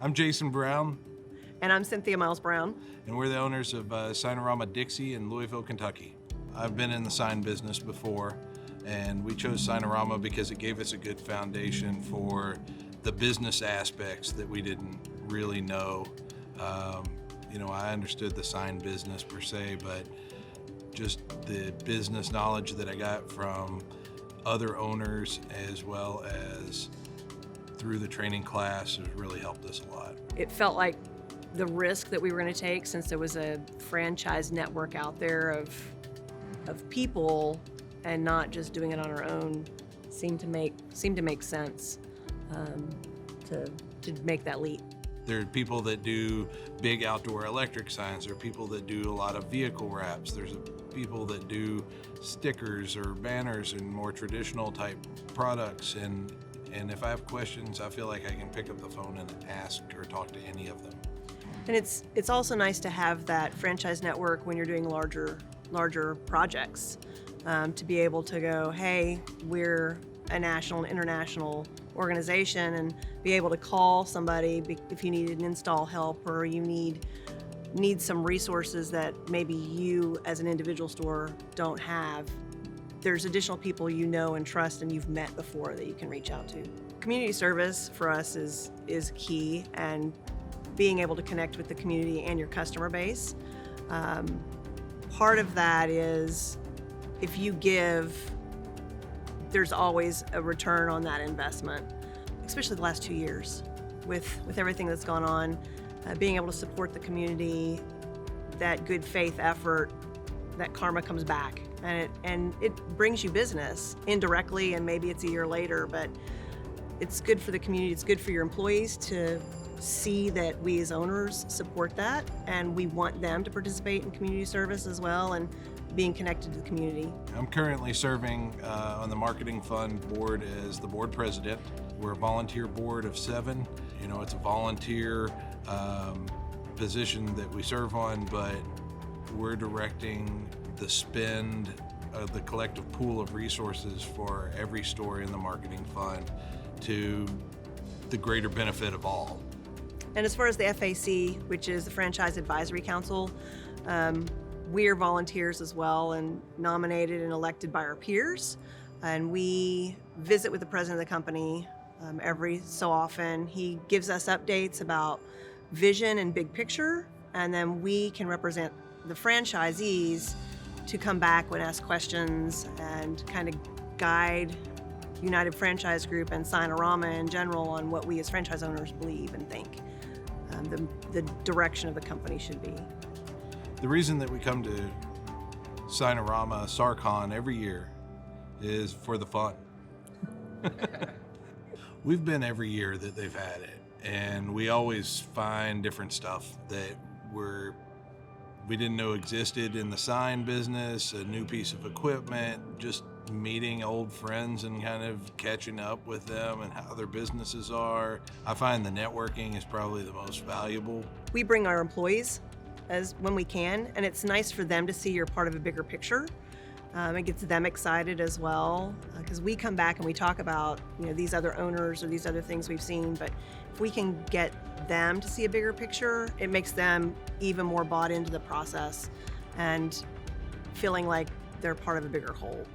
I'm Jason Brown. And I'm Cynthia Miles Brown. And we're the owners of Signarama Dixie in Louisville, Kentucky. I've been in the sign business before, and we chose Signarama because it gave us a good foundation for the business aspects that we didn't really know. I understood the sign business per se, but just the business knowledge that I got from other owners as well as through the training class has really helped us a lot. It felt like the risk that we were going to take, since there was a franchise network out there of people and not just doing it on our own, seemed to make sense to make that leap. There are people that do big outdoor electric signs. There are people that do a lot of vehicle wraps. There's people that do stickers or banners and more traditional type products. And if I have questions, I feel like I can pick up the phone and ask or talk to any of them. And it's also nice to have that franchise network when you're doing larger projects, to be able to go, hey, we're a national and international organization, and be able to call somebody if you need an install help or you need some resources that maybe you as an individual store don't have. There's additional people you know and trust and you've met before that you can reach out to. Community service for us is key, and being able to connect with the community and your customer base. Part of that is if you give, there's always a return on that investment, especially the last 2 years with everything that's gone on. Being able to support the community, that good faith effort, that karma comes back, and it brings you business indirectly, and maybe it's a year later, but it's good for the community, it's good for your employees to see that we as owners support that, and we want them to participate in community service as well and being connected to the community. I'm currently serving on the marketing fund board as the board president. We're a volunteer board of 7. It's a volunteer position that we serve on, but we're directing the spend of the collective pool of resources for every store in the marketing fund to the greater benefit of all. And as far as the FAC, which is the Franchise Advisory Council, we are volunteers as well and nominated and elected by our peers. And we visit with the president of the company every so often. He gives us updates about vision and big picture, and then we can represent the franchisees to come back and ask questions and kind of guide United Franchise Group and Signarama in general on what we as franchise owners believe and think the direction of the company should be. The reason that we come to Signarama, SARCon every year is for the fun. We've been every year that they've had it, and we always find different stuff that we didn't know existed in the sign business, a new piece of equipment, just meeting old friends and kind of catching up with them and how their businesses are. I find the networking is probably the most valuable. We bring our employees when we can, and it's nice for them to see you're part of a bigger picture. It gets them excited as well, because we come back and we talk about these other owners or these other things we've seen, but if we can get them to see a bigger picture, it makes them even more bought into the process and feeling like they're part of a bigger whole.